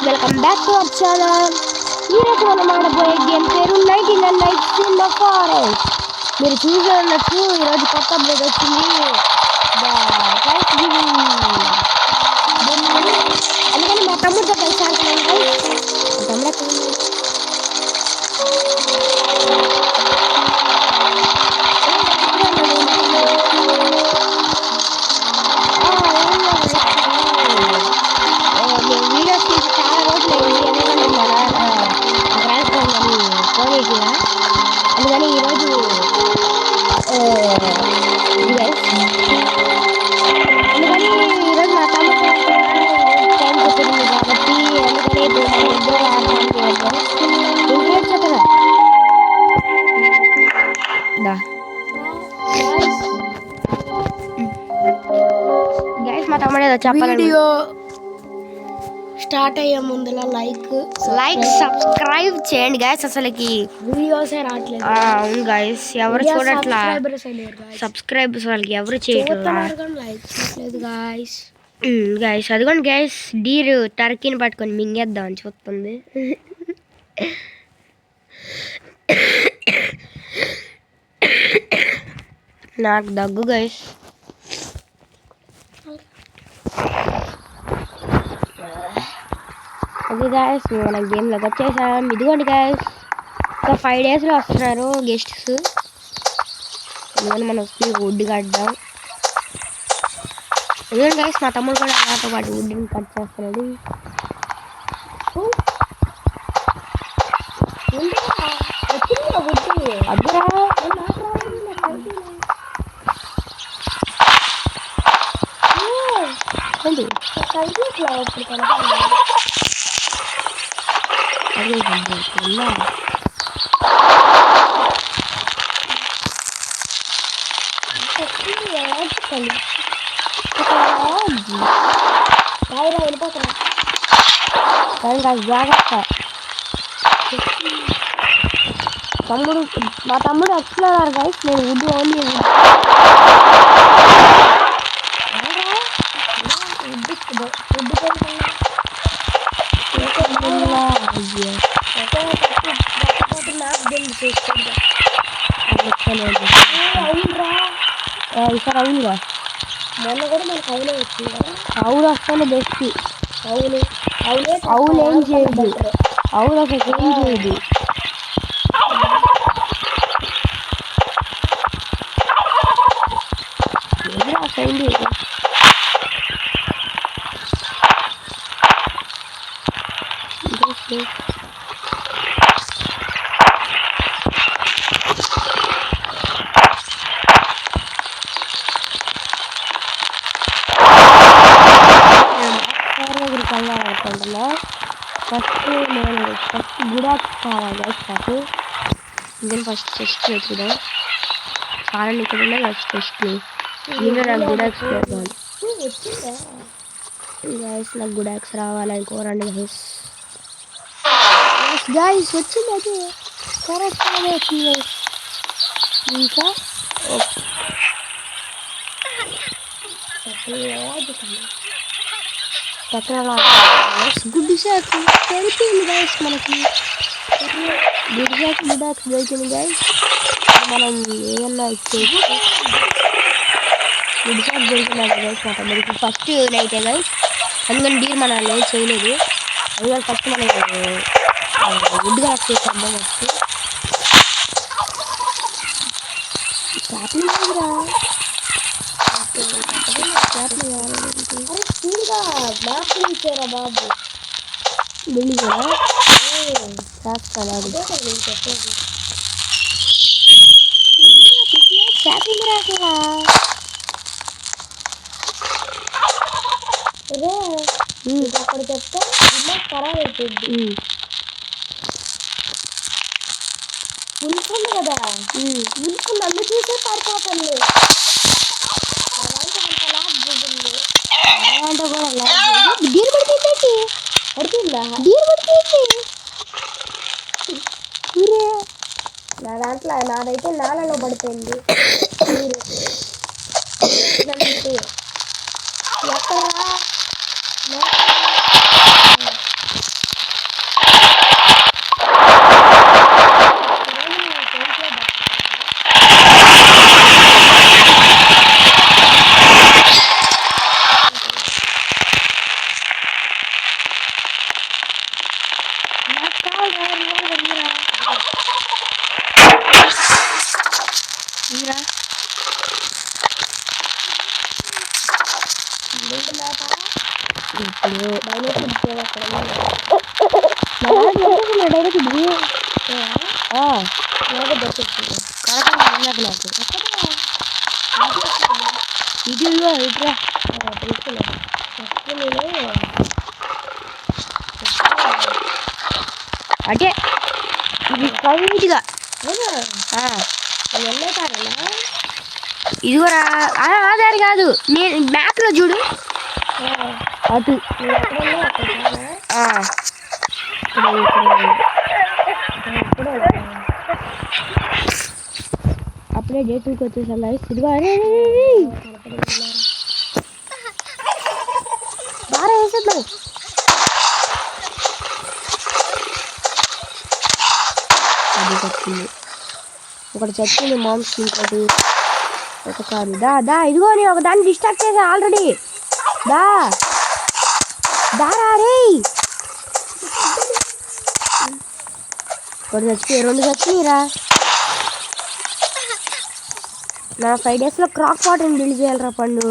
Welcome back to our channel. ఈరోజు మనం ఆడబోయే game పేరు 99 Nights in the Forest. మీరు చూసే ఉండొచ్చు, ఈరోజు కొత్త అప్డేట్ వచ్చింది. అందుకని మా తమ్ముడితో కలిసి ఆడుతున్నాం గైస్. మా తమ్ముడు ఎక్కడ ఉన్నాడు? వీడియోస్ తీసి చాలా రోజులు అయింది, ఎందుకంటే మా రాజధాని పోనీకి. అందుకని ఈరోజు మా తమ్ముడు టైం కుదిరింది కాబట్టి అందుకని ఇప్పుడు మన ఇద్దరు ఆడతాం. ఇంకేం చెప్పదా గైస్, మా తమ్ముడు ఏదో చెప్పాలి. వీడియో స్టార్ట్ అయ్యే ముందులా లైక్ సబ్స్క్రైబ్ చేయండి గైస్. అసలుకి వీడియోసే రావట్లేదు. అవును గైస్, ఎవరు చూడట్లా సబ్స్క్రైబర్స్, వాళ్ళకి ఎవరు చేయట్లేదు గైస్. అదిగోండి గైస్, డీర్ టర్కీని పట్టుకొని మింగేద్దామని చూస్తుంది. నాకు దగ్గు గైస్. అది గాయస్, మన గేమ్లోకి వచ్చేసాం. ఇదిగోండి గాయస్, ఒక 5 daysలో వస్తున్నారు గెస్ట్స్. ఇదిగోండి మనం వుడ్ కట్టాం. ఇదిగోండి గాయస్, మా తమ్ముడు కూడా నాతో పాటు వుడ్ని కట్ చేస్తున్నాడు. అబ్బరా జాగ్రత్త. మా తమ్ముడు ఎక్స్ప్లోరర్ గైస్, నేను వుడ్ ఓన్లీ ఈసారి అవునుగా. మొన్న కూడా మనకు అవులే వచ్చింది కదా. అవులు వస్తానే బెస్ట్. అవులు ఏం చేయదు. అవులు అసలు ఏం చేయదు. ఫస్ట్ గుడాక్స్ కావాలి. ఇందులో ఫస్ట్ టెస్ట్ చూద్దాం. చాలా ఇక్కడ ఉన్నాయి కదా టెస్ట్. దీనిలో నాకు గుడాక్స్ కావాలి గైస్. నాకు గుడాక్స్ రావాలి అనుకోరండి గైస్. గైస్ వచ్చింది, అది కరెక్ట్ వచ్చింది గైస్. ఇంకా గుడ్ షాట్ సరిపోయింది గైస్. మనకి గుడాక్స్ దొరికింది గైస్. మనం ఏమన్నా ఇచ్చేసి గుడ్ షాట్ దొరికినాక గైస్ మా తమ్ముడికి ఫస్ట్ నైటే గైస్. అందుకని డీర్ మనం ఏం చేయలేదు. అందుకని ఫస్ట్ మనం వుడ్ కలెక్ట్ చేస్తాం. ఫస్ట్ ఇచ్చారా బాబు? అక్కడ చెప్తే ఖరాబ్ అయిపోయింది. ఉల్పుంది కదా, ఉల్పు నన్ను చూసే పడిపోతుంది. డీర్ పడిపోయింది. పడుతుందా? డీర్ పడిపోయింది. నా దాంట్లో నాదైతే నాలలో పడిపోయింది. ఎక్కడా ఇప్పుడు అంటే ఇది స్ట్రైట్గా ఇదిగోరా ఆధార్ కాదు నేను మ్యాప్లో చూడు అటు అప్పుడే డే 2కి వచ్చేసాం ఇదిగో బాగా వేసేద్దాం అది చచ్చింది ఒకటి చచ్చింది మామ్స్ ఇంకోటి ఒక కాదు దా ఇదిగో నేను ఒక దాన్ని డిస్ట్రాక్ట్ చేసా ఆల్రెడీ దారా రే ఒకటి చచ్చిపోయి 2 చచ్చినాయిరా నా 5 daysలో క్రాక్ వాటర్ని బిల్డ్ చేయాలరా పండు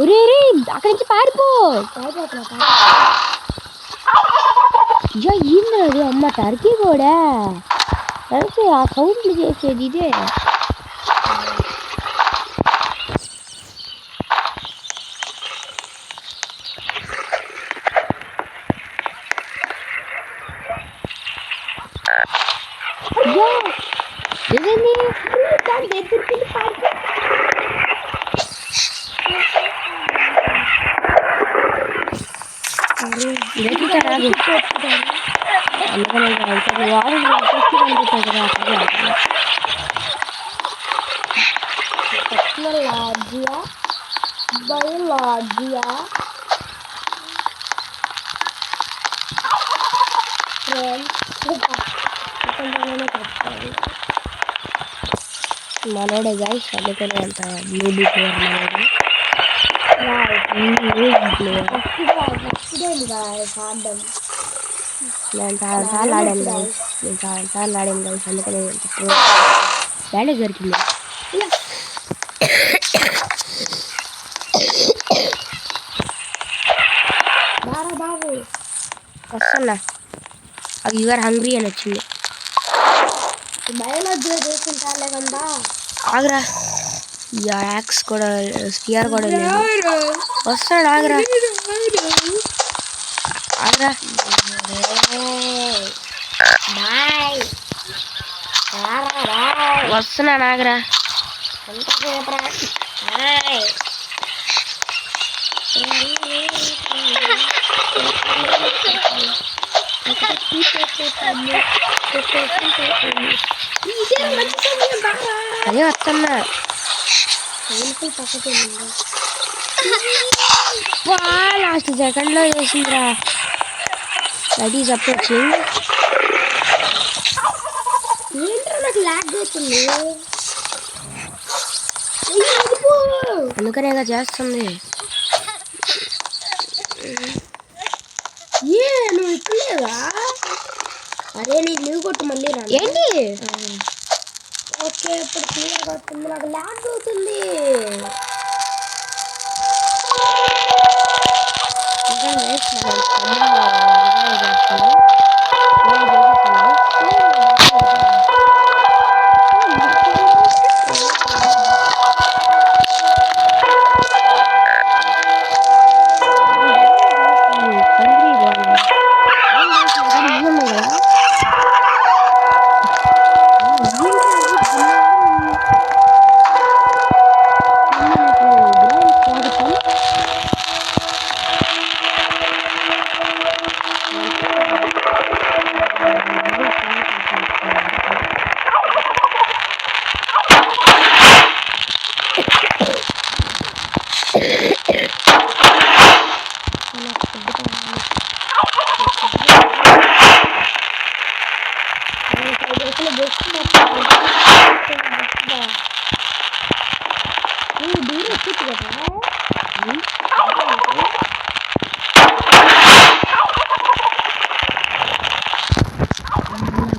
ఒరే అక్కడి నుంచి పారిపో ఏంది అది అమ్మ టర్కీ కూడా టర్కీ ఆ సౌండ్లు చేసేది ఇదే మనోడే గైస్ అందుకనే అంత బ్లూ ప్లేయర్ నేను చాలా సార్లు ఆడాను గైస్ అందుకనే బ్యాండేజ్ దొరికింది వస్తున్నా అది యువర్ హంగ్రీ అని వచ్చింది ఆగరా యాక్స్ కూడా స్పియర్ కూడా లేదు వస్తాడు ఆగరా వస్తున్నాను ఆగరా అదే వస్తున్నా లాస్ట్ సెకండ్లో చేసిందిరా అది చెప్పొచ్చు ఏంటో నాకు లాగ్ అవుతుంది అందుకనేగా చేస్తుంది నువ్వు ఇక్కడలేదా అరే నీకు లీవ్ కొట్టు మళ్ళీ ఏంటి ఓకే ఇప్పుడు క్లియర్గా వస్తుంది నాకు లాగ్ అవుతుంది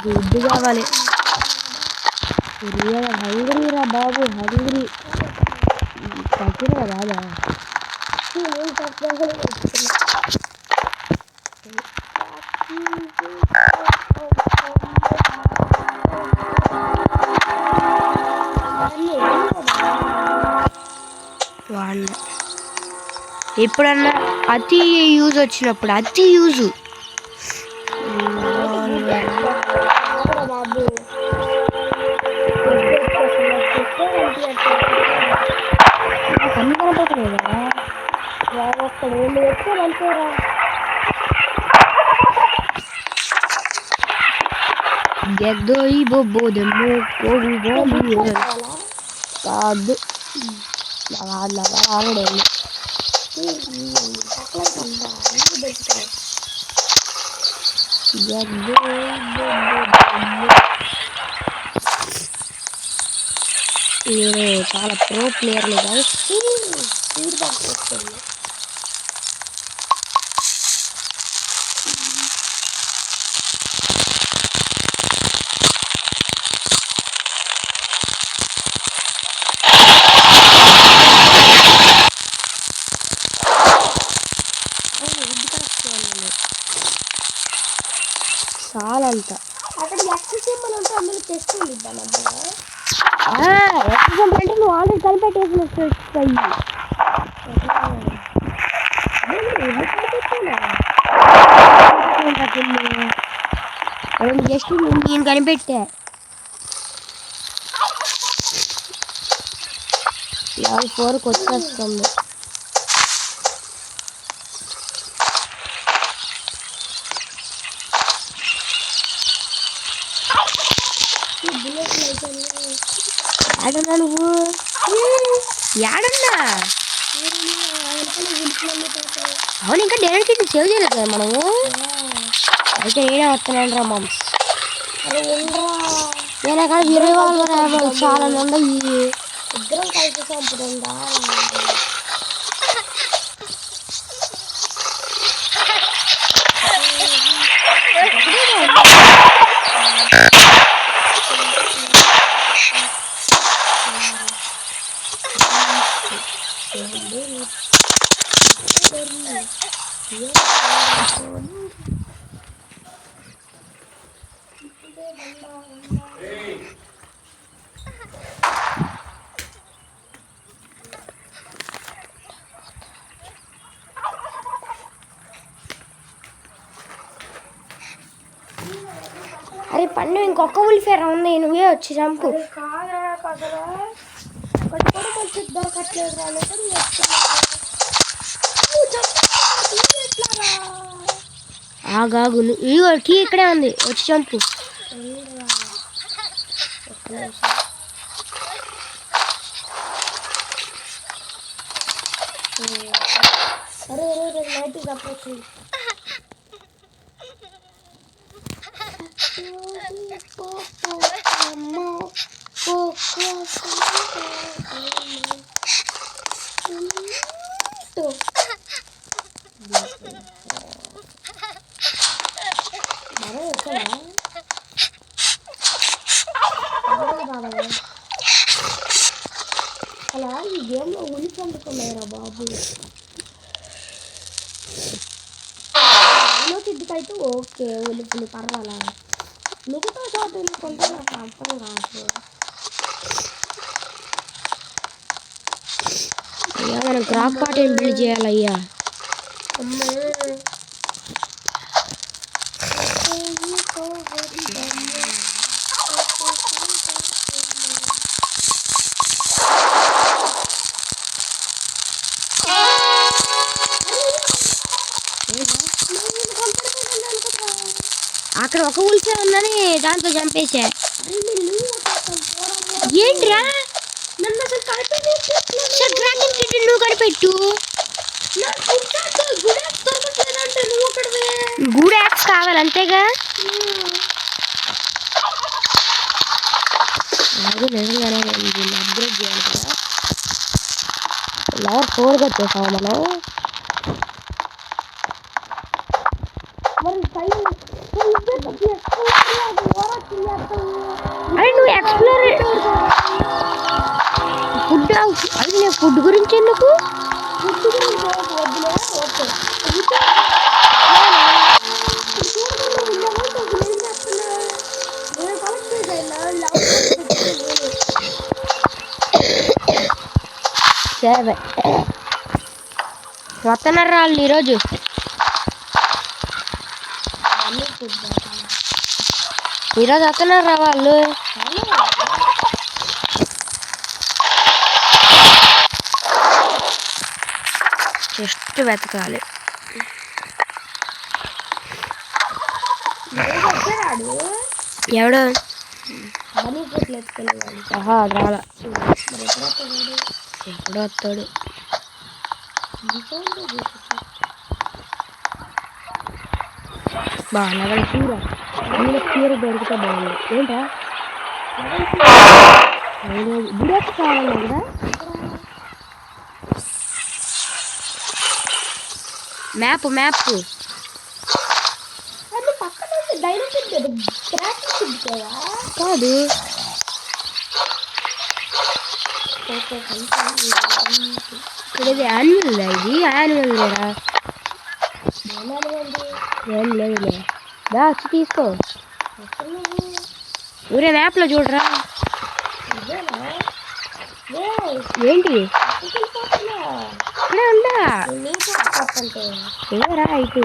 గుడ్డు కావాలి హంగ్రీ రా బాబు హంగ్రీ తగ్గినా రాదా ఎప్పుడన్నా అతి యూజ్ వచ్చినప్పుడు అతి యూజు గెద్దోయి బొబ్బోదెమ్మో కాదు ఆడేది చాలా ప్రో ప్లేయర్లు గైస్. చాలా అంత అక్కడ ఎక్సెసిబుల్ అంటే అందులో టెస్ట్ ఇద్దాం ఎక్సెసిబుల్ అంటే నువ్వు ఆల్రెడీ కనిపెట్టేసినట్టు జస్ట్ నేను కనిపెట్టా లెవెల్ 4కి వచ్చేస్తుంది. ఏడన్నా నువ్వు ఏడన్నా అవును ఇంకా డైరెక్ట్ కిట్ సేవ్ చేయలేదు కదా మనము. అయితే నేనే వస్తున్నాను రా మామ్స్. నేను అక్కడ విరవాళ్ళు చాలా ఉన్నాయి. ఇద్దరం కలిసి చంపుతుందా అరే పండు ఇంకొక ఉల్లిఫేర ఉంది నువ్వే వచ్చి చంపు. ఆగాగు ఇగో కీ ఇక్కడే ఉంది వచ్చి చంపు. అలా ఈ గేమ్లో ఉలి పొందుకున్నారా బాబు. కిడ్కైతే ఓకే ఉలిపులు పర్వాలా, మిగతా చోట వెళ్ళుకుంటే నాకు అర్థం కాదు. అయ్యా మనం క్రాఫ్ట్ పార్ట్ ఏం బిల్డ్ చేయాలయ్యా. అక్కడ ఒక ఉల్సే ఉందని దాంతో చంపేసా. ఏంట్రా నన్ను అసలు డ్రాగన్ కిట్ నువ్వు కనిపెట్టు. గూడ్ యాక్స్ కావాలి అంతేగా. నిజంగానే అప్గ్రేడ్ చేయాలి కదా. లెవెల్ 4 వచ్చేసావు మనం. అరే నువ్వు ఎక్స్ప్లోర్ ఫుడ్ అది నేను ఫుడ్ గురించి ఎందుకు వస్తున్నారు వాళ్ళు ఈరోజు. వస్తున్నారు వాళ్ళు. జస్ట్ వెతకాలి. ఎవడు రాలా ఎప్పుడు వస్తాడు? లెవెల్ కూర దొరికితే బాగుంది. ఏంటా బుడెక్స్ కావాలి కదా. మ్యాప్ కాదు, ఇది యాన్యువల్. ఇది యాన్యువల్ లేరా? ఏం లేదు. దా వచ్చి తీసుకో. ఊరే మ్యాప్లో చూడరా. ఏంటి ఇక్కడే ఉందా? ఏరా ఇటు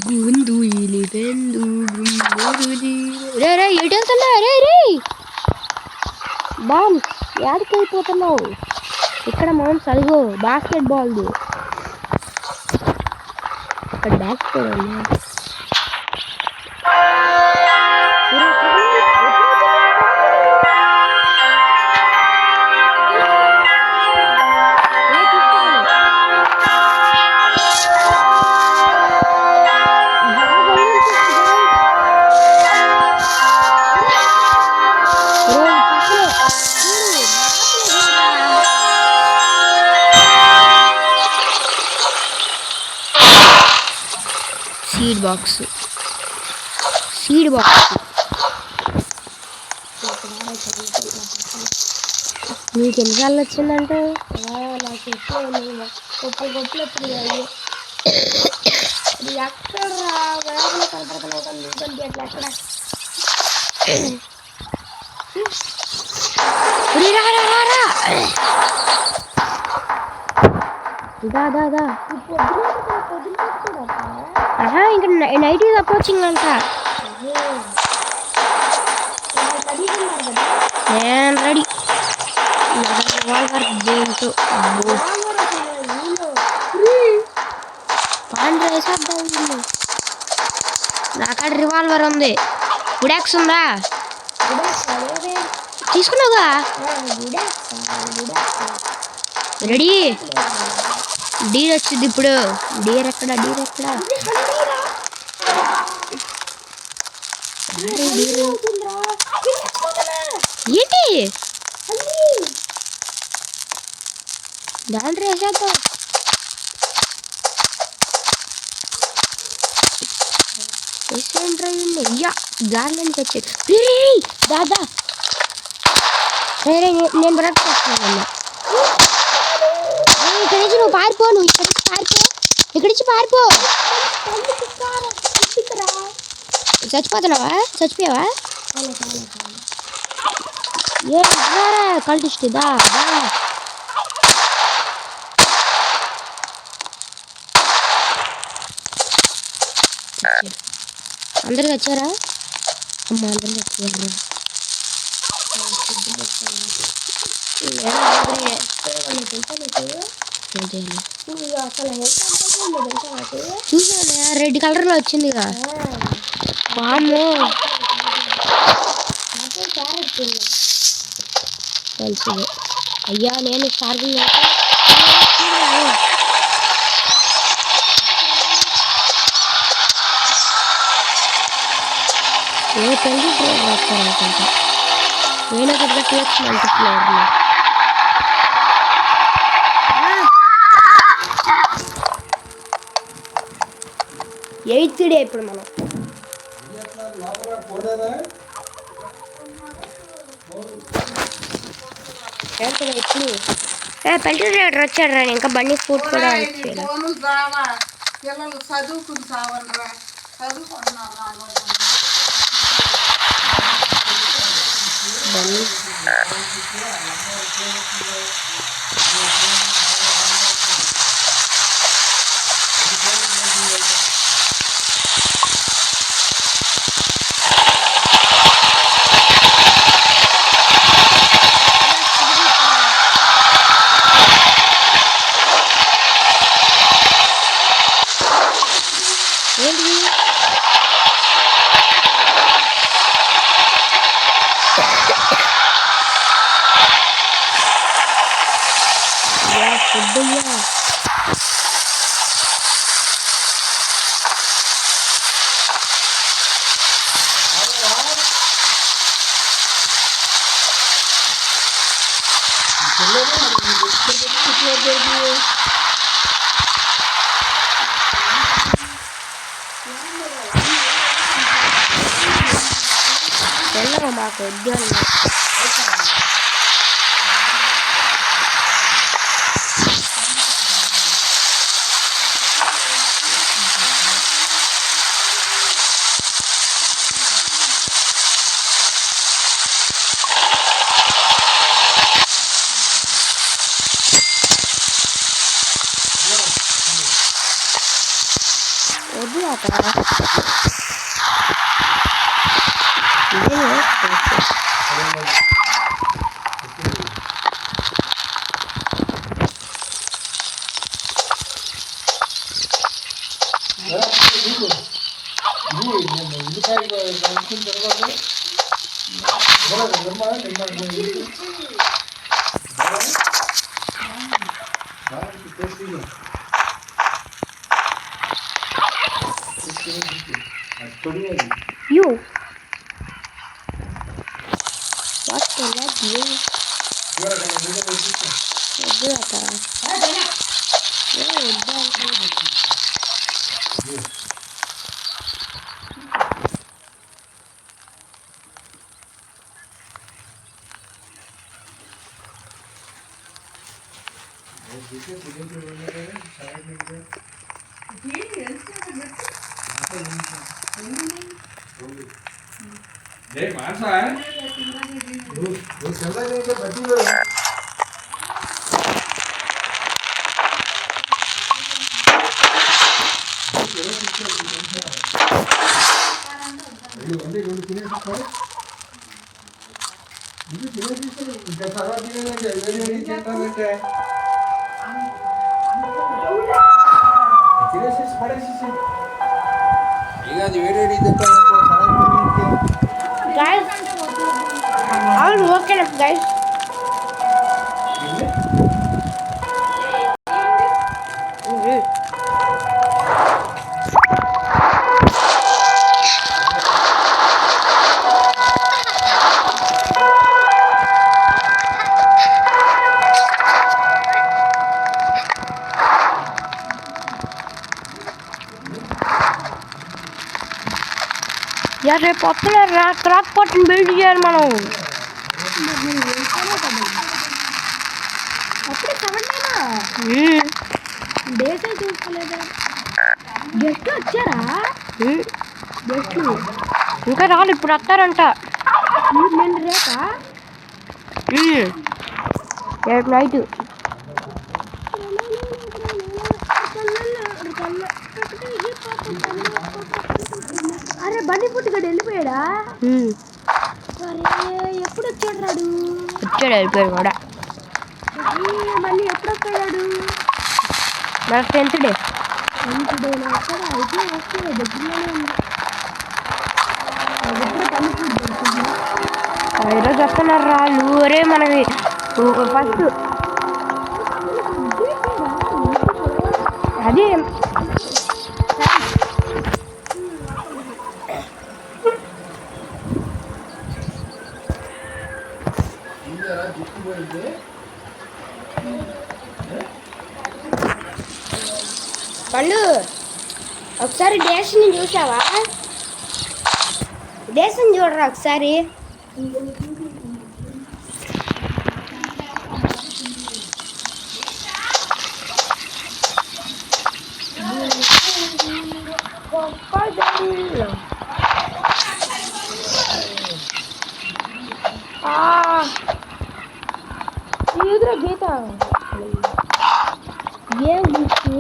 గుందు రే రే ఎటు వెళ్తున్నా? రే బామ్ యాడికి వెళ్ళిపోతున్నావు? ఇక్కడ మామ్స్ అదిగో బాస్కెట్ బాల్ది. ఇక్కడ బాస్కెట్ సీడ్ బాక్స్ నీకు ఎన్నిసార్లు వచ్చిందంటే నాకు గొప్పలు ఎప్పుడు ఎక్కడ ఇంకా నైట్ అప్రోచింగ్ అంట. నేను రెడీ. రివాల్వర్ దేంతో నాకాడ రివాల్వర్ ఉంది. గుడాక్స్ ఉందా? తీసుకున్నావుగా. రెడీ. డీర్ వచ్చింది ఇప్పుడు. డీర్ ఎక్కడ? ఏంటి దాంట్లో వేసేద్దాం. అయ్యా గార్లెన్కి వచ్చేది. దాదా సరే నేను బ్రష్ చేస్తున్నాను. ఇక్కడి నుంచి నువ్వు పారిపో. ఇక్కడి నుంచి పారిపో. చచ్చిపోతున్నావా? చచ్చిపోయావా? ఏ కల్టిస్ట్ దా. అందరు వచ్చారా? అమ్మ అందరు వచ్చారు. చూసాను రెడ్ కలర్ లో వచ్చిందిగా పాము. తెలుసు అయ్యా. నేను స్టార్టింగ్ పెళ్లి రాస్తారనుకుంటా. నేను ఒకటిగా టీఎక్స్ మల్టీప్లేయర్లో 8th డే ఇప్పుడు మనం. ఎప్పుడు పెంచి డ్రైవర్ వచ్చాడు రా, ఇంకా బండి ఫుడ్ కూడా పిల్లలు చదువుకుని సావనరా, చదువుకుంటున్నారు. మాకు ఉద్యోగం వద్దు అక్కడ You. What the heck, you? Guys, I will work it up, guys. यार रे पत्तले ट्रक पट्टन बिल्ड చేయాలి మనం అప్పుడే కవడలేనా డేస్ చూసుకోలేదా గెస్ట్ వచ్చారా గెస్ట్ ఇంకా రాలు ఇప్పుడు వస్తారంట నేను రేకా రేపు నైట్ అరే బండి పుట్టుగడు వెళ్ళిపోయాడా ఎప్పుడు వచ్చాడు రాడు వచ్చాడు వెళ్ళిపోయాడు కూడా మళ్ళీ ఎప్పుడు వస్తాడు మన 10th డే అక్కడ అయితే వస్తుంది దగ్గరలోనే ఉంది ఈరోజు వస్తున్నారు రాళ్ళు ఒరే మనకి ఫస్ట్ అదే పండు ఒకసారి డేస్ని చూసావా డేస్ని చూడరా ఒకసారి పదల్లో ఎదురు గీత ఏ బుక్కు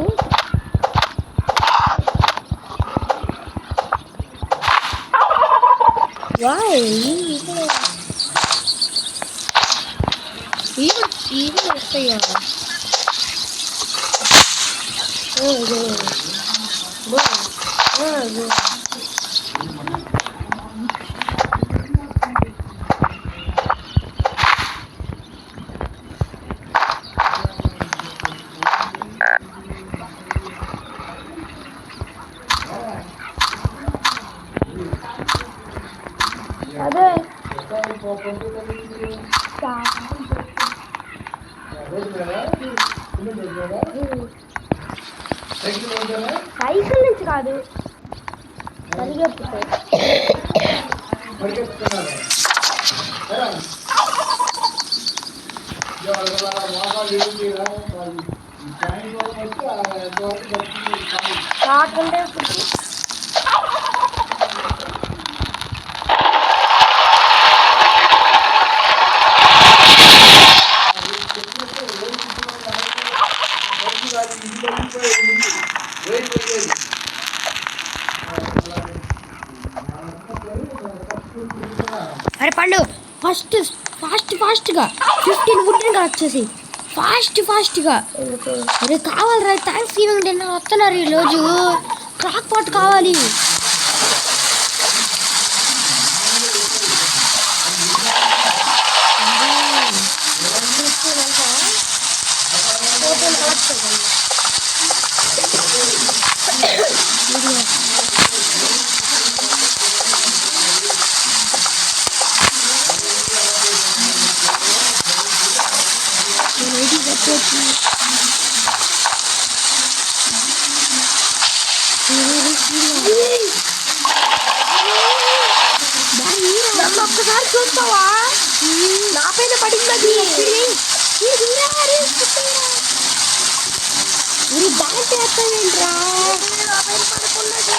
వాయ్ ఇది వస్తాయా అదే సైకిల్ నుంచి కాదు పరిగెత్తుతాయి కాకుంటే అరే పండు ఫాస్ట్గా 15 వుడ్ని వచ్చేసి ఫాస్ట్గా అరే కావాలరా థ్యాంక్స్ గివింగ్ డిన్నర్ వస్తున్నారు ఈరోజు క్రాక్ పాట్ కావాలి నన్ను ఒక్కసారి చూస్తావా నా పైన పడింది బ్యాట్ చేస్తావేంట్రా నా పైన పడుకున్నది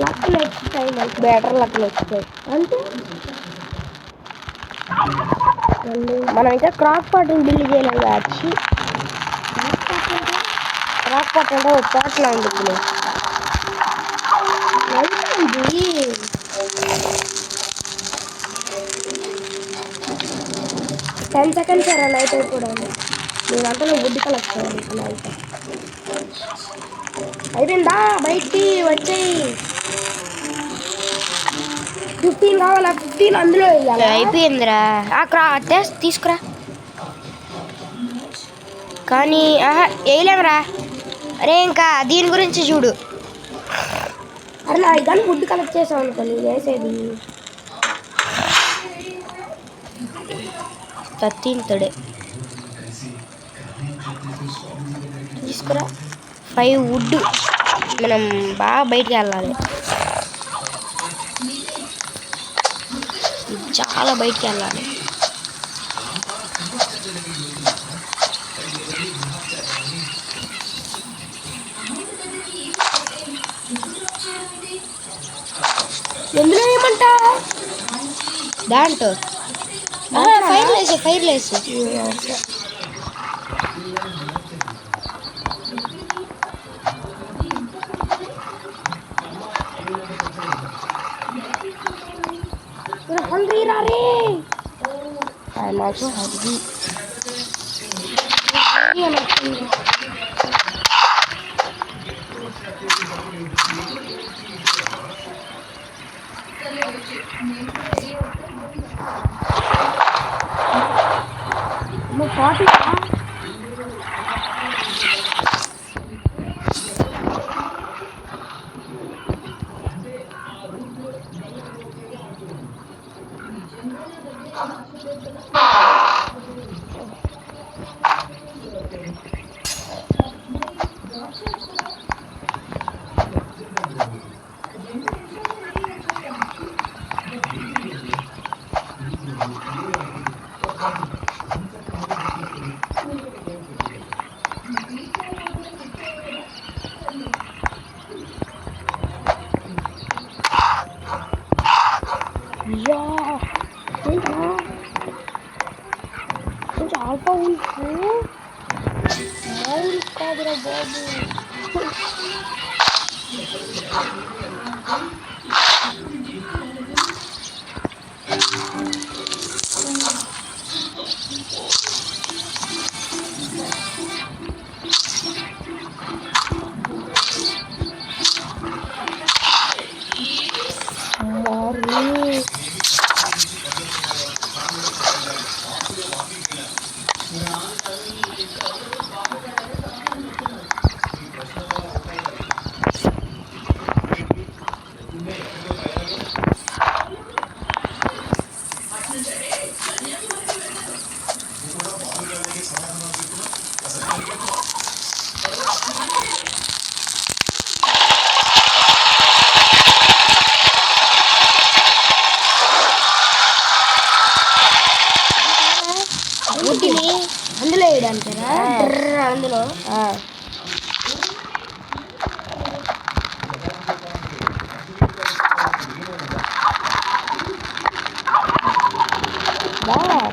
లక్కులు ఎక్కుతాయి బెటర్ లక్కులు వచ్చాయి అంటే మనం ఇంకా క్రాక్ పాట్ని బిల్డ్ చేయలేము వచ్చి క్రాక్ పాట్ అంటే ఒక పాట్లో ఉంటుంది 10 seconds నైట్ అయిపోవడానికి నేనంతా వుడ్ కలెక్ట్ చేయాలి నైట్ అయిపోయిందా బయటికి వచ్చేయి 15 కావాలా 15 అందులో వేయాలి అయిపోయిందిరా తీసుకురా కానీ వేయలేమురా అరే ఇంకా దీని గురించి చూడు అరే నా కానీ వుడ్ కలెక్ట్ చేసాం అనుకోండి వేసేది 13th డే తీసుకురా 5 వుడ్ మనం బాగా బయటికి వెళ్ళాలి చాలా బయటికి వెళ్ళాలి ఎందులో ఏమంటా దాంట్లో ఫైర్ లేసి నాకు హరి పాటి యా కొంచెం ఆల్ఫా ఉల్ఫ్ మామూలు కాదురా బాబు. అందులో వేయడానికేనా? అందులో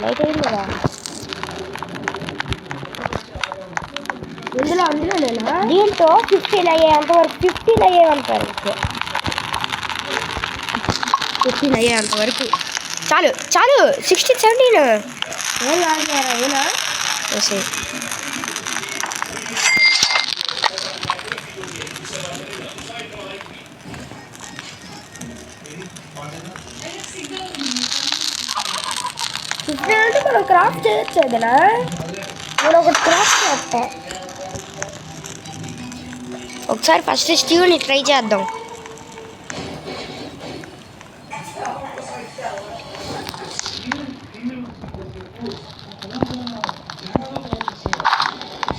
లైట్ అయింది కదా. అందులోనేనా? దీంతో 15 అయ్యేంతవరకు 15 అయ్యేంతవరకు 15 అయ్యేంతవరకు చాలు చాలు. 16, 17 ఏం కాదు ఏనా? అంటే మనం క్రాఫ్ట్ చేయొచ్చు ఏదైనా. నేను ఒకటి క్రాఫ్ట్ చేస్తా. ఒకసారి ఫస్ట్ స్టీవ్ని ట్రై చేద్దాం.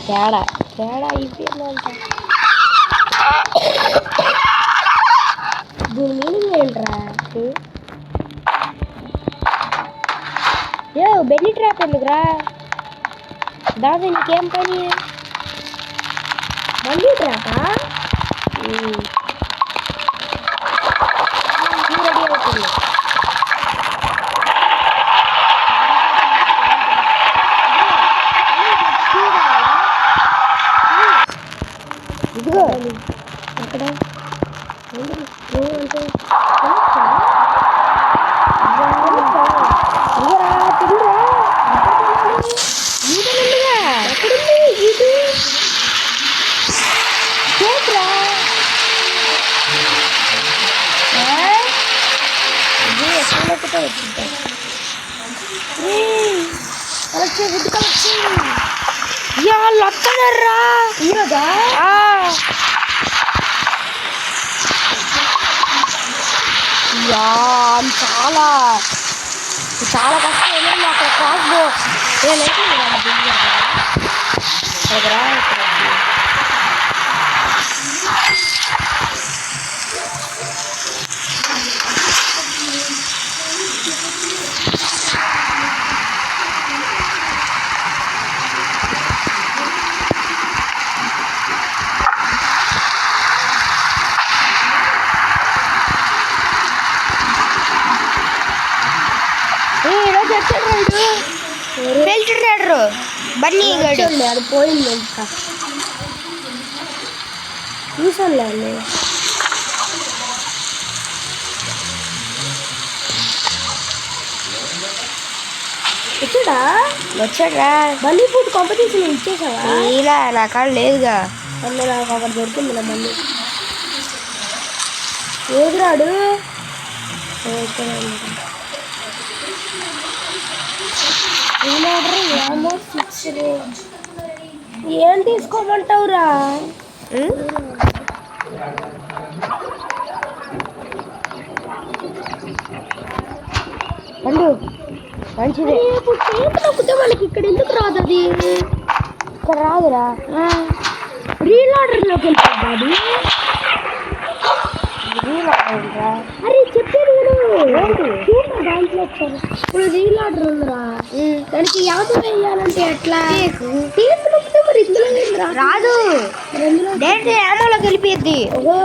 తేడా తేడా అయిపోయిందంట. దీని మీనింగ్ ఏంట్రా? ఏ బెన్నీ ట్రాప్ ఎందుకురా? దాని నీకేం పని? బెన్నీ ట్రాపా? రెడీ అవుతుంది. ఇదిగో ఎక్కడ వస్తున్నారా ఈరోజా? చాలా చాలా కష్టం. అక్కడ కాస్బో నేనైతే వెళ్తున్నాడు బన్నీ గడు. అది పోయింది ఇంకా చూసానులే. వచ్చాడా మళ్ళీ ఫుడ్ కాంపిటీషన్ ఇచ్చేసావా? ఇలా నా కాడ లేదుగా. మళ్ళీ నాకు ఒకటి దొరికింది మళ్ళీ. ఏది రాడు ఏం తీసుకోమంటావురా? పండు మంచిదే. నొక్కితే మనకి ఇక్కడ ఎందుకు రాదు? అది ఇక్కడ రాదురా. రీల్ ఆర్డర్లోకి వెళ్ళిపోద్ది. అరే చెప్పేది దాంట్లో వచ్చారు. ఇప్పుడు రీల్ ఆర్డర్ ఉందిరా, దానికి యాభై వేయాలంటే ఎట్లా? నొక్కితే మరి ఇందులో రాదు. డైరెక్ట్ యామోలోకి వెళ్ళిపోద్ది. ఓహో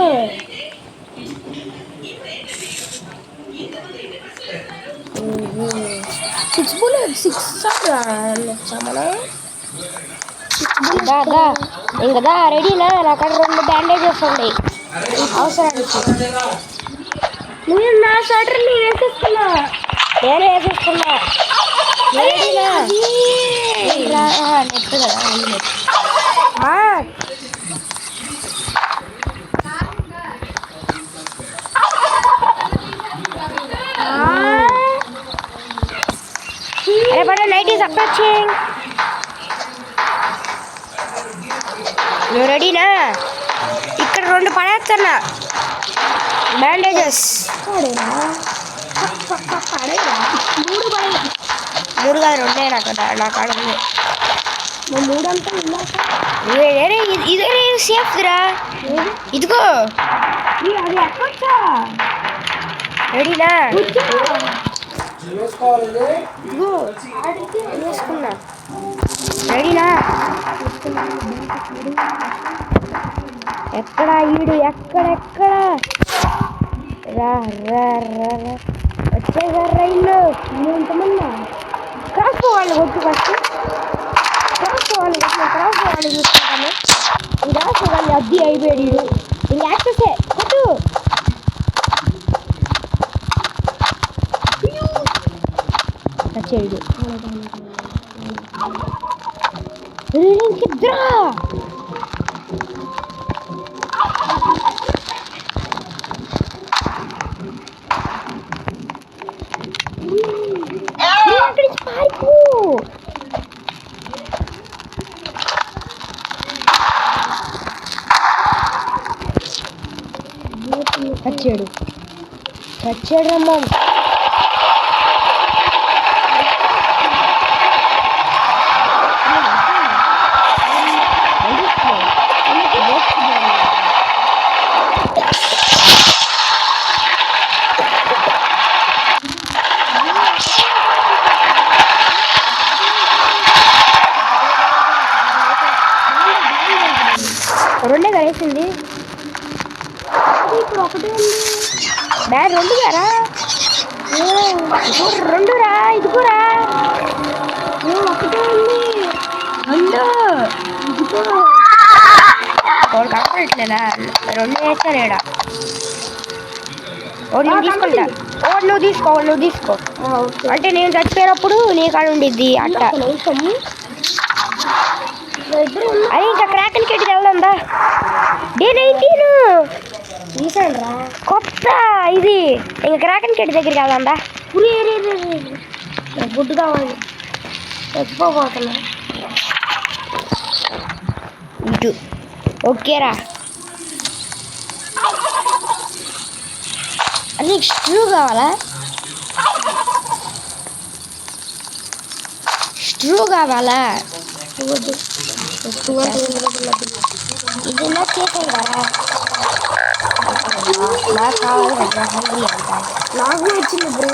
ఇంకా రెడీనా? నా కాడ 2 బ్యాండేజెస్ ఉన్నాయి అవసరానికి. నేను నా స్వెటర్ నేను వేసేసుకున్నా. నెట్ కదా అరే పడ నైట్ ఈస్ అప్రోచింగ్. నువ్వు రెడీనా? ఇక్కడ 2 పడేస్తున్నా బ్యాండేజెస్. 3 కాదు 2 నా కాడ ఉంది. 3 అంతా ఇదే సేఫ్రా. ఇదిగో అది ఎక్కొచ్చా? రెడీనా? వేసుకున్నా. రెడీనా? ఎక్కడ ఈడు ఎక్కడెక్కడ రా రా రా వచ్చేసారు రైళ్ళు. ఎంతమంది? క్రాస్ వాళ్ళు కొట్టు ఫస్ట్. క్రాస్ వాళ్ళు చూసుకుంటాను. క్రాస్ వాళ్ళు అద్దీ అయిపోయాడు. ఇంక యాక్సెసే కొట్టు. వచ్చేడు ఇంకిద్రా. వచ్చాడు రమ్మ. రెండే కలిసింది. ఇప్పుడు ఒకటే ఉంది. బ్యాగ్ 2 గారా? 2 రా. ఇదిగోరా ఒకటే ఉంది. 2 ఒకటి కనపడట్లేదా? 2 వేస్తాను ఈడ. ఒకటి నేను తీసుకుంటా. ఒకటి నువ్వు తీసుకో. అంటే నేను చచ్చిపోయినప్పుడు నీ కాడ ఉండిద్ది అట్ట. అది ఇంకా క్రాకన్ కెట్టి వెళ్దా? D19 తీసాను కొత్త ఇది. ఇంకా క్రాకన్ కెట్టి దగ్గరికి వెళ్దా? ఫుడ్ కావాలి. చచ్చిపోతున్నా. ఇటు ఓకేరా. అది స్ట్రూ కావాలా? ఇది ఇలా చేసాను కదా. నాకు కావాలి కదా. హంగ్రీ అంట. నాకు వచ్చింది బ్రో.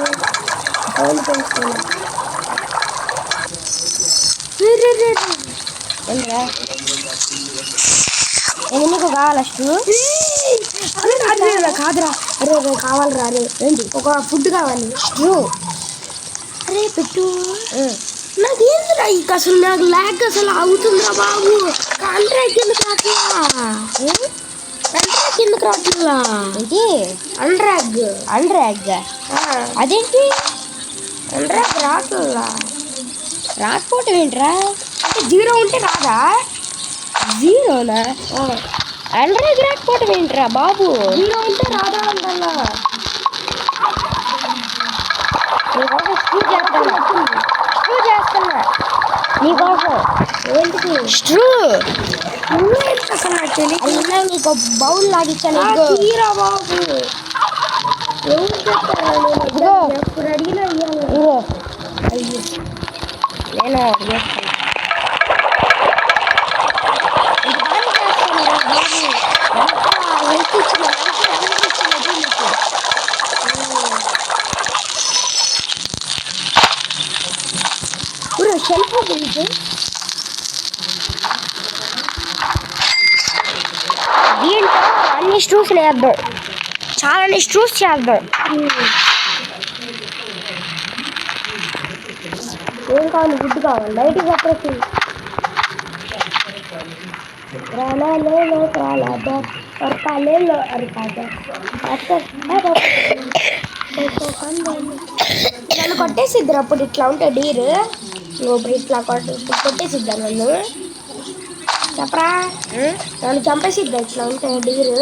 ఏంద్రా ఇది నీకు కావాలా స్ట్రూ? కాదురా. అరే కావాలరా. అరే ఏంటి? ఒక ఫుడ్ కావాలి. స్ట్రూ అరే పెట్టు. నాకేంద్రా ఇక అసలు నాకు ల్యాగ్ అసలు అవుతుందిరా బాబు. కాంట్రాక్ట్ కిందకి రాట్లా. ఏంటి? అండ్రాగ్ అదేంటి? అండ్రాగ్ రాట్లా. రాకపోవటం ఏంట్రా? అంటే 0 ఉంటే రాదా? 0నా? అండ్రాయిడ్ రాకపోవటం ఏంట్రా బాబు? 0 ఉంటే రాదా అంటన్నా. చేస్తున్నా నీకోసం. ఏంటిది? స్ట్రూ అసలు నాకు తెలియదు. నీకు బౌల్ లాగిచ్చాను. తీరా బాబు. ఎవరు చెప్తారు? ఎప్పుడు అడిగినా ఇవ్వాలి. అయ్యో నేను చేస్తాను. షెల్ఫ్ తెలుసు. దీంట్లో అన్ని స్ట్రూస్ వేద్దాం. చాలా స్ట్రూస్ చేద్దాం. ఏం కావాలి? గుడ్డు కావాలి. లైట్గా చెప్పేసి నన్ను కొట్టేసిద్దరు. అప్పుడు ఇట్లా ఉంటే డీర్ ఇప్పుడు ఇట్లా కొట్టేసిద్దా నన్ను? చెప్పరా? నన్ను చంపేసిద్దా ఇట్లా ఉంటే డీర్?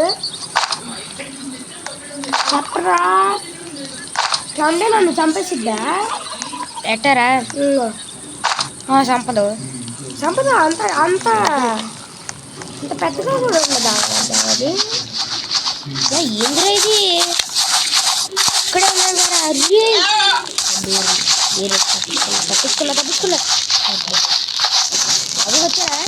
చెప్పరా? ఇట్లా ఉంటే నన్ను చంపేసిద్దా? ఎట్టరా సంపదు సంపద అంత అంత అంత పెద్దగా కూడా ఉండదా అది? ఏంద్రా ఇది? ఇక్కడే ఉన్నాను కదా. తప్పించుకున్నా అది వచ్చారా?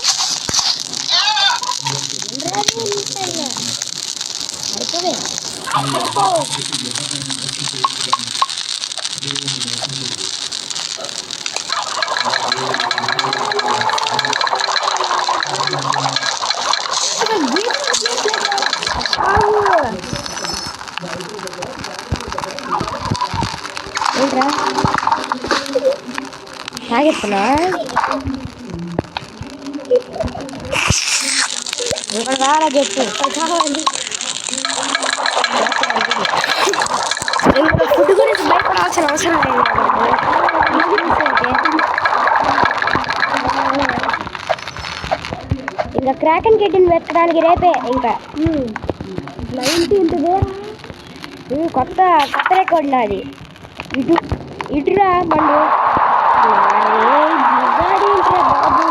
ఏంట్రా తాగెత్తున్నా? ఇక్కడ రారా చెప్పు. ఫుడ్ గురించి భయపడాల్సిన అవసరం లేదు. ఇంకా క్రాకన్ కిడ్ని వెతకడానికి రేపే. ఇంకా 19th కొత్త రికార్డు నాది. ఇటురా బండు. ఏంట్రా బాబు?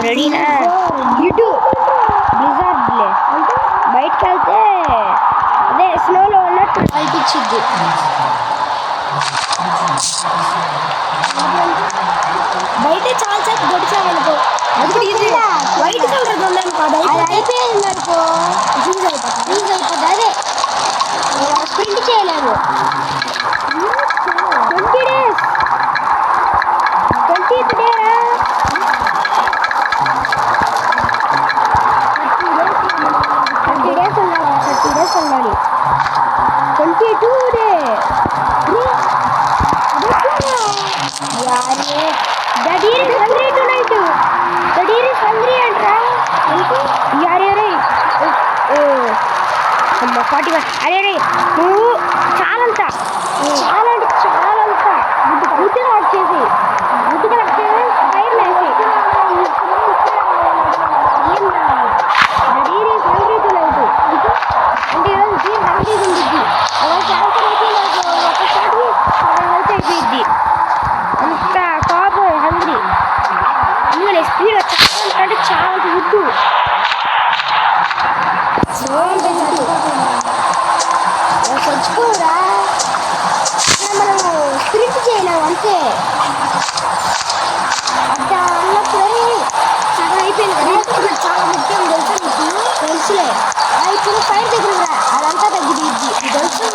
రెడీనా? ఇటు బ్లిజార్డ్లే బయటకు వెళ్తే అదే స్నోలో ఉన్నట్టు అనిపించింది. బయట చాలాసేపు గడిచామనుకో, అది ఇది వైట్ కలర్ ఉందనుకో, అది అయిపోయింది అనుకో, యూజ్ అయిపోతుంది. అదే స్ప్రింట్ చేయలేము. 20 days 20th డేరా. 30 days ఉండాలి. 22 day. The deer is hungry tonight. The deer is hungry అంట్రా. అరే 41. అరే నువ్వు చాలంత గుడ్డు కట్ చేసి ఫైర్ వేసి The deer is hungry tonight. అంటే ఈరోజు డీర్ హంగ్రీ ఉండిద్ది. అలా క్యాన్సర్ అయితే నాకు ఒకసారి హెల్త్ అయిపోయిద్ది. అంత కోపం హంగ్రీ. ఇవాళ స్పీడ్ అంటే చాలా గుడ్డు. చచ్చిపోరా, మనం స్ప్రింట్ చేయలేము అంతే. అట్లా అన్నప్పుడే సగం అయిపోయింది కదా. చాలా ముఖ్యం తెలుసా నీకు? తెలుసులే. ఇప్పుడు ఫైర్ దగ్గర రా, అదంతా తగ్గిద్ది. తెలుసు.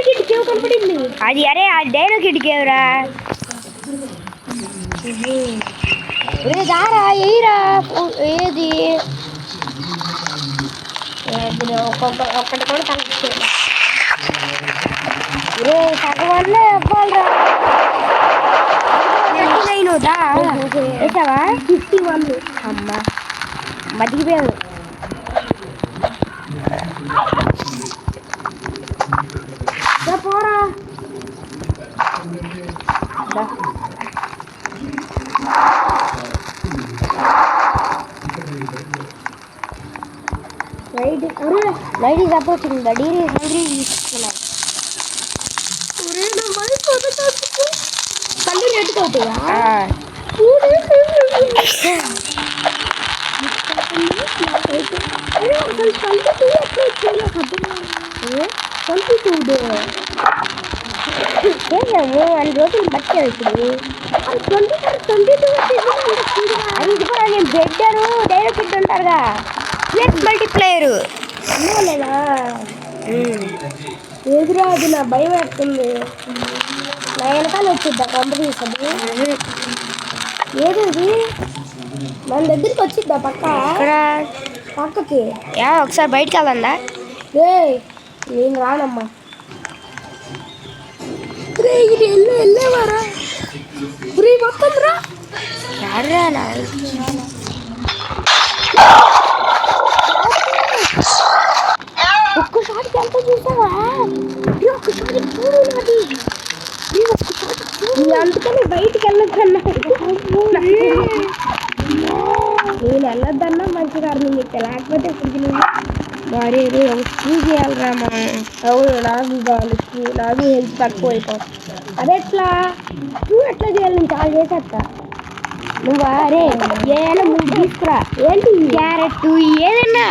కిటికీ కనపడింది. అది అరే అది డైలో కిటికేవరా దారా ఏరా ఏది ఒక్కటి కూడా కనెక్ట్ రే సగం వల్ల ఇవ్వాలరా. వేసావా 51 అమ్మ బతికిపోయావు. పోరా light is approaching the deer is hungry తీసుకున్నాను. కళ్ళు నెట్టుకోవద్దా అన్ని రోజులు బట్టారు ఇప్పుడు. అది కూడా నేను బెడ్డరు డైరెక్ట్ కిట్ ఉంటారుగా ప్లస్ మల్టీప్లేయరు లేదా ఎదురా. అది నా భయం వేస్తుంది. నా వెనకాల వచ్చిద్దా కంపెనీస్ అది ఏది మన దగ్గరికి వచ్చిద్దా పక్కకి ఒకసారి బయటికి వెళ్దా. రే నేను రానమ్మా. రే ఇది వెళ్ళేవారా రే మొత్తం రా ఒక్కసారి ఎంత చూసావా ఒక్కసారి చూడు నాది అందుకని బయటికి వెళ్ళొద్దన్నా. నేను వెళ్ళొద్దన్నా మంచిగా అర్థం చెప్తా. లేకపోతే ఇప్పుడు మరి స్కూ చేయాలిరా మనం. అవును నాకు కావాలి స్కూ. నాకు హెల్త్ తక్కువ అయిపోతుంది. అదే ఎట్లా నువ్వు ఎట్లా చేయాలి? నేను చాలా చేసేస్తా. నువ్వు అరే ఏదైనా 3 తీసుకురా. ఏంటి క్యారెట్ ఏదైనా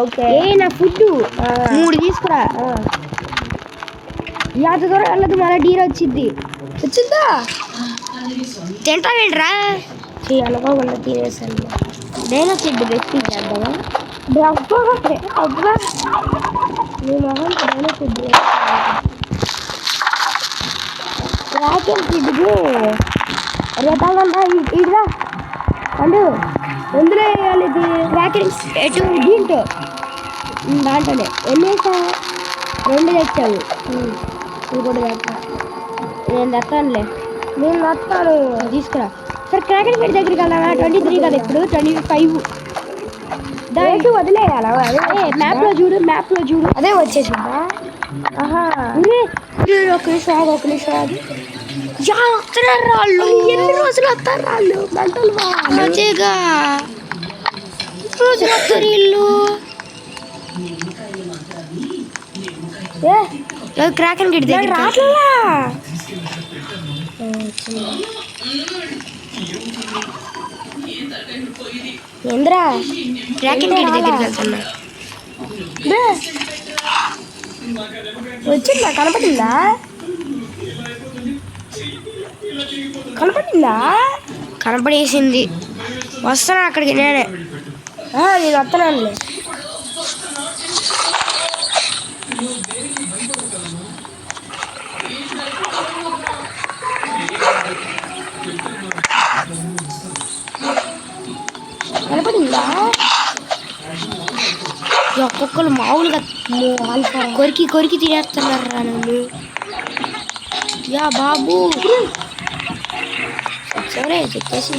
ఓకే ఏదైనా ఫుడ్ 3 తీసుకురా. అంత దూరం వెళ్ళదు మళ్ళీ డీర్ వచ్చిద్దా తింటా వెళ్ళరా అనుకోకుండా తినేసాను. డైనా చెడ్డు బెస్ట్ చేద్దామా అబ్బా నీ మొహం డైనా చెడ్డు రాకెట్ చెడ్డుకి రేపాలంటా ఇదిరా అండు ఎందులో వేయాలి ఇది రాకెట్ ఎటు దీంట్లో దాంట్లోనే ఎన్ని వేసావు? 2 తెచ్చావు. ఇంకోటి తెస్తా. నేను తెస్తానులే. నేను తెస్తాను తీసుకురా. సరే క్రాకెట్ పెట్టి దగ్గరికి వెళ్దామా? 23 కదా ఇప్పుడు 25 దానికి వదిలేయాలా? అదే మ్యాప్లో చూడు అదే వచ్చేసిందా? ఆహా ఒక నిమిషం అది వస్తున్నారు రాళ్ళు. ఎన్ని రోజులు వస్తారు రాళ్ళు? మంటలు మంచిగా రోజులు వస్తారు వీళ్ళు. క్రాకెన్ గిట్ దగ్గర రాట్లా ఏంద్రా క్రాకెన్ గిట్ దగ్గరికి వెళ్తున్నా. వచ్చిందా? కనపడిందా? కనపడేసింది. వస్తాను అక్కడికి నేనే. నేను వస్తున్నానులే. కనపడిందా? ఒక్కొక్కరు మామూలుగా కొరికి తినేస్తున్నారు రా నన్ను. యా బాబు సరే చెప్పేసి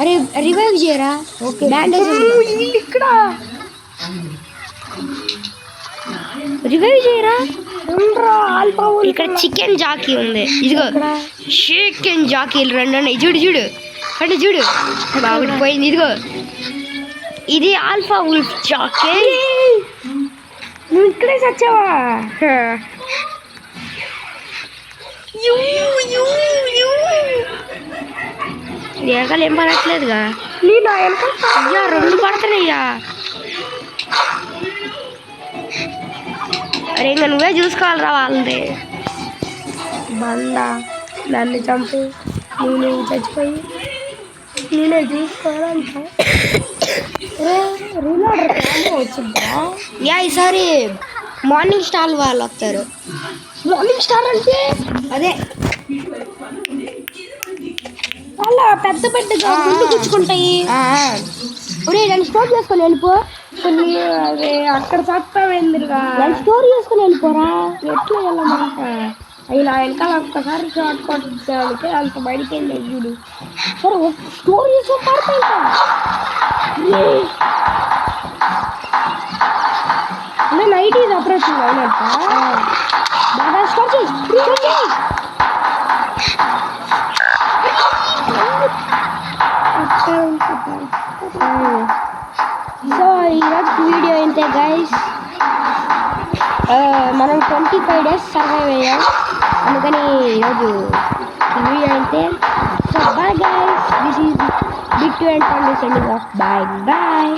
అరే రివైవ్ చేయరా. ఓకే బ్యాండేజ్ ఇక్కడ రివైవ్ చేయరా. ఇక్కడ చికెన్ జాకీ ఉంది. ఇదిగో చికెన్ జాకీలు 2 ఉన్నాయి. చూడు అంటే చూడు బాగుంది పోయింది. ఇదిగో ఇది ఆల్ఫా ఉల్ఫ్ జాకీ. నువ్వు ఇక్కడే చచ్చావా? వెనకాల ఏం పడట్లేదుగా. 2 పడుతున్నాయ్యా. అరే ఇంకా నువ్వే చూసుకోవాలిరా వాళ్ళది బండ నన్ను చంపి నువ్వు చచ్చిపోయి నేనే చూసుకోవాలంట వచ్చిందా యా ఈసారి మార్నింగ్ స్టార్ వాళ్ళు వస్తారు మార్నింగ్ స్టార్ అంటే అదే చాలా పెద్ద పెద్దగా గుండు గుచ్చుకుంటాయి ఒరే దాన్ని స్టోర్ చేసుకొని వెళ్ళిపో కొన్ని అదే అక్కడ చస్తావేందిగా దాన్ని స్టోర్ చేసుకొని వెళ్ళిపోరా ఎట్లా వెళ్ళమంట ఇలా వెనకాల ఒక్కసారి షార్ట్ కొట్టడానికి అంత బయటికి వెళ్ళి చూడు సరే స్టోర్ చేసుకొని పడతాయి నైట్ ఇది ఆపరేషన్ అయినట్ట బాగా స్టోర్ చేయి సో ఈరోజు వీడియో ఇంతే గైస్ మనం 25 days సర్వైవ్ అయ్యాం అందుకని ఈరోజు ఈ వీడియో అయితే so bye guys this is big two and fun sending off bye bye